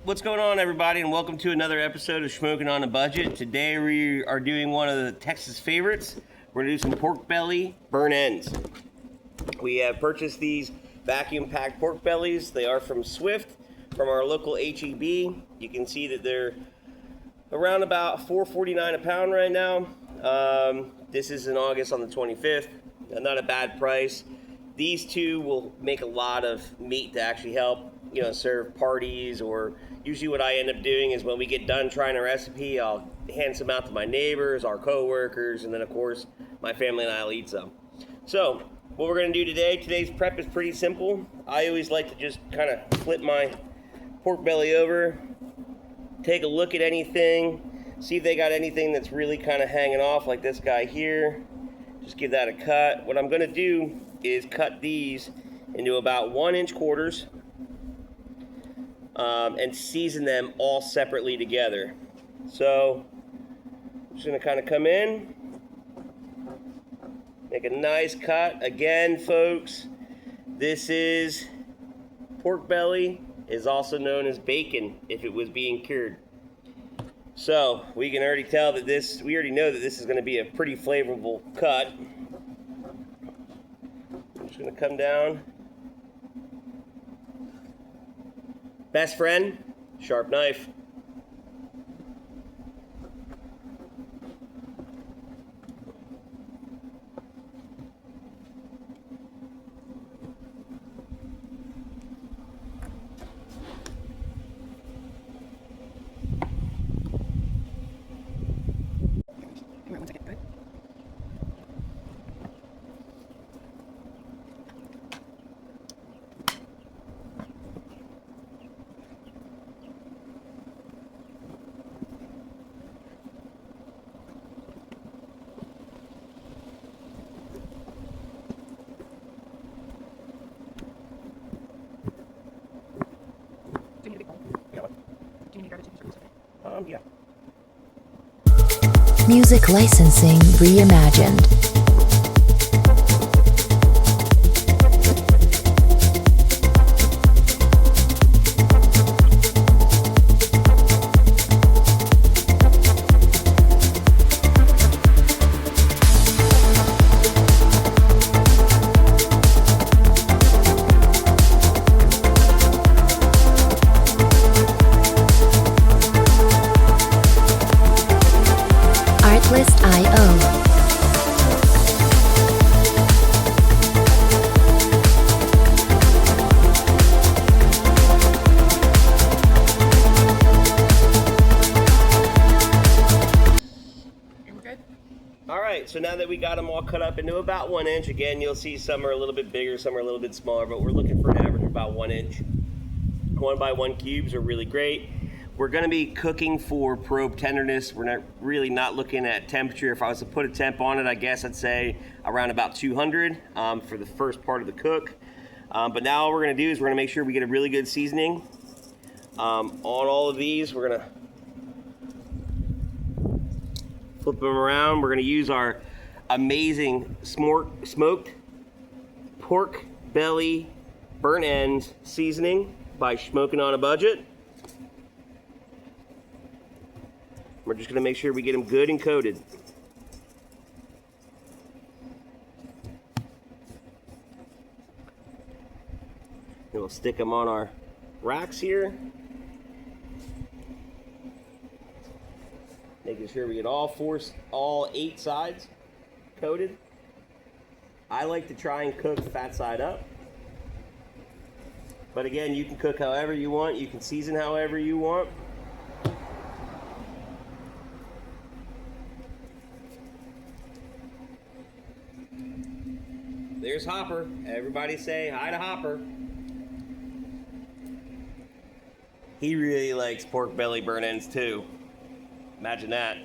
What's going on, everybody, and welcome to another episode of Smoking on a Budget. Today we are doing one of the Texas favorites. We're going to do some pork belly burn ends. We have purchased these vacuum-packed pork bellies. They are from Swift, from our local H-E-B. You can see that they're around about $4.49 a pound right now. This is in August on the 25th. Not a bad price. These two will make a lot of meat to actually help, serve parties, or usually what I end up doing is when we get done trying a recipe, I'll hand some out to my neighbors, our co-workers, and then of course my family and I will eat some. So what we're going to do today's prep is pretty simple. I always like to just kind of flip my pork belly over, take a look at anything, see if they got anything that's really kind of hanging off, like this guy here. Just give that a cut. What I'm going to do is cut these into about 1-inch quarters and season them all separately together. So I'm just going to kind of come in, make a nice cut. Again, folks, this is pork belly, is also known as bacon if it was being cured. So we can already tell that we already know that this is going to be a pretty flavorful cut. I'm just going to come down. Best friend, sharp knife. Yeah. Music licensing reimagined. Artlist.io. Alright, so now that we got them all cut up into about 1 inch, again, you'll see some are a little bit bigger, some are a little bit smaller, but we're looking for an average of about 1 inch. 1x1 cubes are really great. We're going to be cooking for probe tenderness. We're not looking at temperature. If I was to put a temp on it, I guess I'd say around about 200 for the first part of the cook. But now all we're going to do is we're going to make sure we get a really good seasoning on all of these. We're going to flip them around. We're going to use our amazing smoked pork belly burnt ends seasoning by Smoking on a Budget. We're just going to make sure we get them good and coated. And we'll stick them on our racks here. Making sure we get all 8 sides coated. I like to try and cook fat side up. But again, you can cook however you want. You can season however you want. There's Hopper. Everybody say hi to Hopper. He really likes pork belly burnt ends too. Imagine that.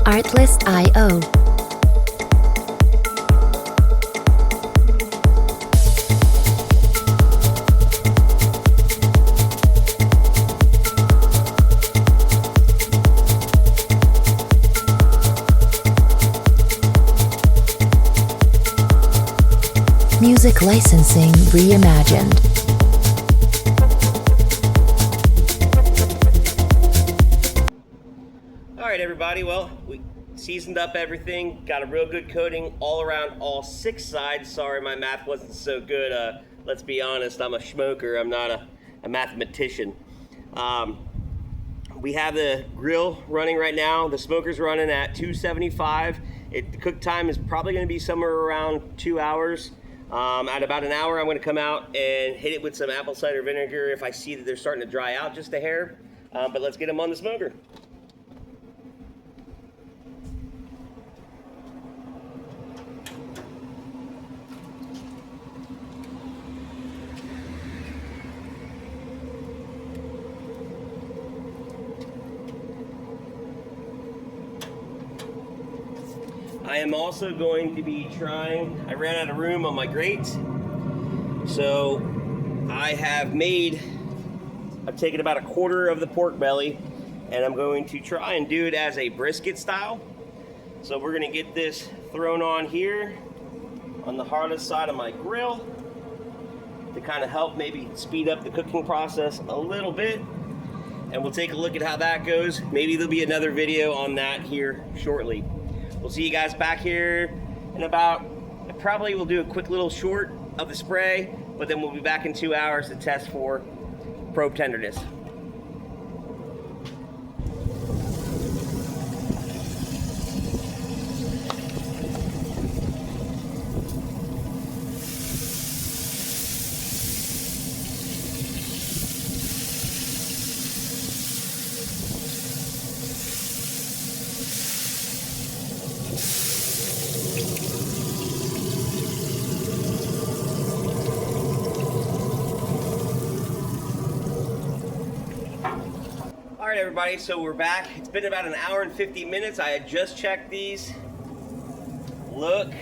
Artlist.io. Music licensing reimagined. All right, everybody. Well, we seasoned up everything, got a real good coating all around all 6 sides. Sorry, my math wasn't so good. Let's be honest, I'm a schmoker. I'm not a mathematician. We have the grill running right now. The smoker's running at 275. The cook time is probably going to be somewhere around 2 hours. At about an hour, I'm going to come out and hit it with some apple cider vinegar if I see that they're starting to dry out just a hair. But let's get them on the smoker. I am also going to be trying, I ran out of room on my grate, so I've taken about a quarter of the pork belly, and I'm going to try and do it as a brisket style. So we're going to get this thrown on here on the hardest side of my grill to kind of help maybe speed up the cooking process a little bit, and we'll take a look at how that goes. Maybe there'll be another video on that here shortly. We'll see you guys back here in about, probably we'll do a quick little short of the spray, but then we'll be back in 2 hours to test for probe tenderness. All right, everybody, so we're back. It's been about an hour and 50 minutes. I had just checked these. Look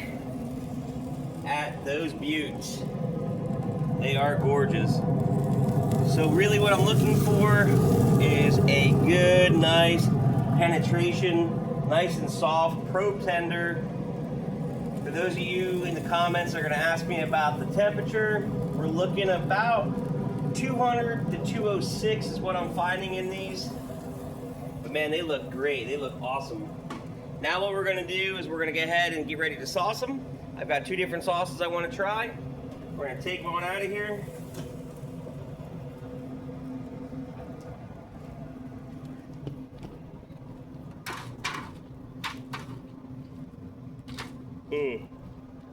at those buttes. They are gorgeous. So really what I'm looking for is a good, nice penetration, nice and soft, probe tender. For those of you in the comments that are gonna ask me about the temperature, we're looking about 200 to 206 is what I'm finding in these. But man, they look great. They look awesome. Now what we're gonna do is we're gonna go ahead and get ready to sauce them. I've got 2 different sauces I wanna try. We're gonna take one out of here.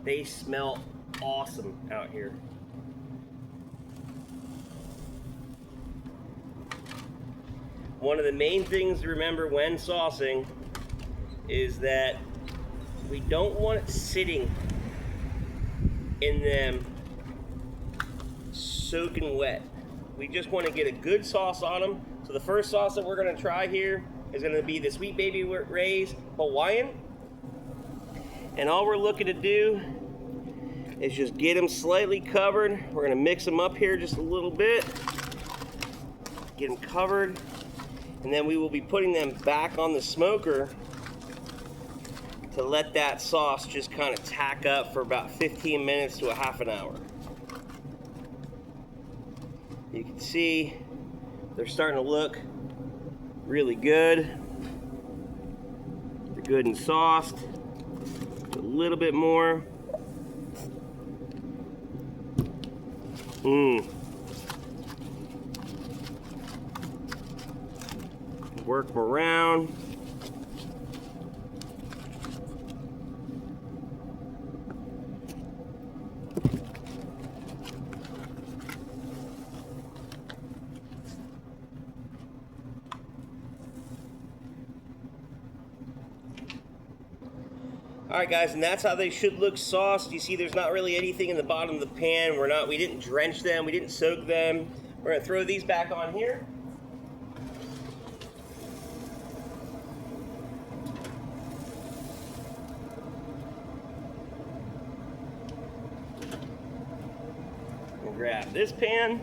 They smell awesome out here. One of the main things to remember when saucing is that we don't want it sitting in them soaking wet. We just want to get a good sauce on them. So the first sauce that we're going to try here is going to be the Sweet Baby Ray's Hawaiian. And all we're looking to do is just get them slightly covered. We're going to mix them up here just a little bit. Get them covered. And then we will be putting them back on the smoker to let that sauce just kind of tack up for about 15 minutes to a half an hour. You can see they're starting to look really good. They're good and sauced. A little bit more. Work them around. All right, guys, and that's how they should look sauced. You see there's not really anything in the bottom of the pan. We didn't drench them, we didn't soak them. We're gonna throw these back on here. And grab this pan.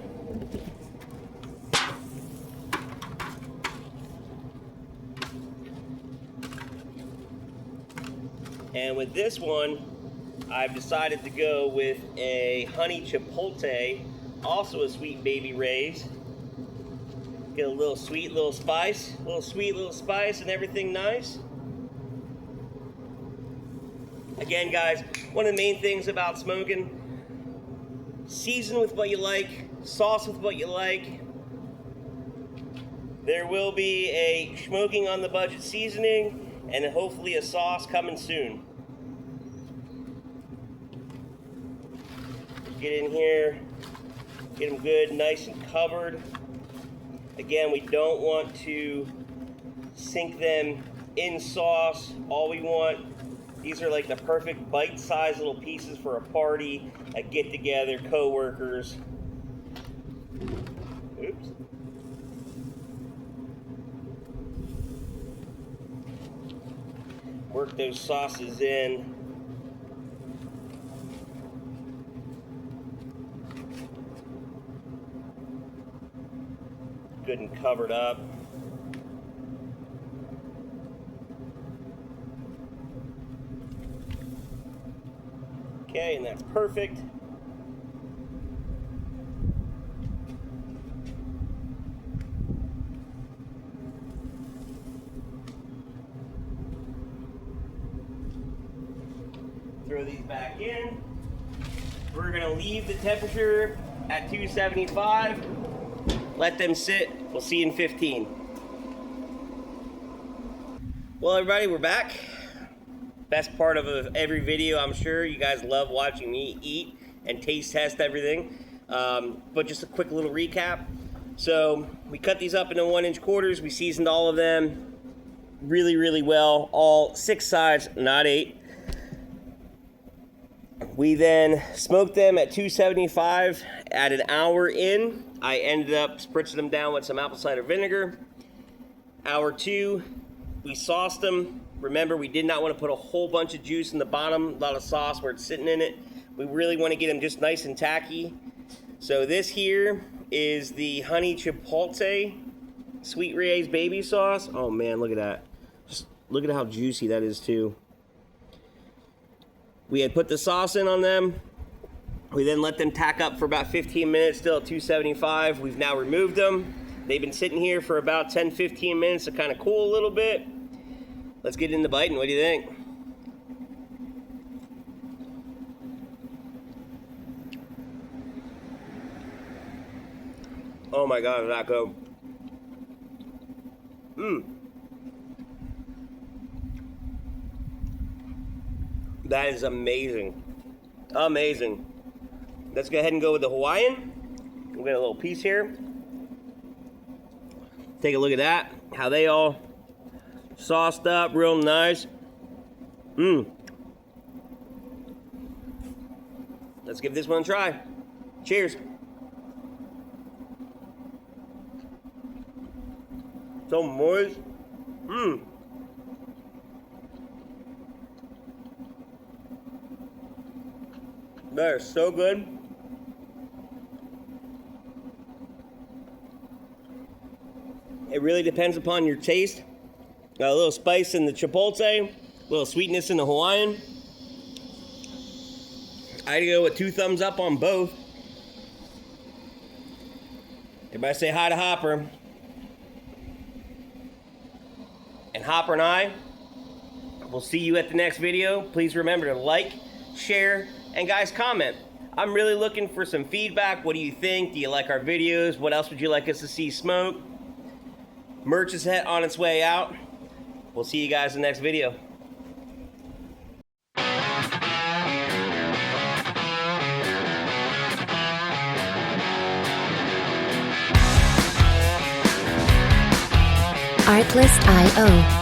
And with this one, I've decided to go with a honey chipotle, also a sweet baby Ray's. Get a little sweet, little spice, and everything nice. Again, guys, one of the main things about smoking, season with what you like, sauce with what you like. There will be a smoking on the budget seasoning and hopefully a sauce coming soon. Get in here, get them good, nice and covered. Again, we don't want to sink them in sauce. All we want, these are like the perfect bite-sized little pieces for a party, a get-together, co-workers. Oops. Work those sauces in. Good and covered up. Okay, and that's perfect. Throw these back in. We're gonna leave the temperature at 275. Let them sit. We'll see you in 15. Well, everybody, we're back. Best part of every video, I'm sure. You guys love watching me eat and taste test everything. But just a quick little recap. So we cut these up into 1-inch quarters. We seasoned all of them really, really well. All 6 sides, not 8. We then smoked them at 275 at an hour in. I ended up spritzing them down with some apple cider vinegar. Hour 2, we sauced them. Remember, we did not want to put a whole bunch of juice in the bottom, a lot of sauce where it's sitting in it. We really want to get them just nice and tacky. So this here is the honey chipotle sweet Ray's baby sauce. Oh man, look at that. Just look at how juicy that is too. We had put the sauce in on them. We then let them tack up for about 15 minutes, still at 275. We've now removed them. They've been sitting here for about 10-15 minutes to kind of cool a little bit. Let's get into biting. What do you think? Oh my God, did that go? That is amazing. Amazing. Let's go ahead and go with the Hawaiian. We'll get a little piece here. Take a look at that. How they all sauced up real nice. Let's give this one a try. Cheers. So moist. That is so good. It really depends upon your taste. Got a little spice in the chipotle, a little sweetness in the Hawaiian. I'd go with 2 thumbs up on both. Everybody say hi to Hopper. And Hopper and I will see you at the next video. Please remember to like, share, and guys, comment. I'm really looking for some feedback. What do you think? Do you like our videos? What else would you like us to see smoke? Merch is on its way out. We'll see you guys in the next video. Artlist.io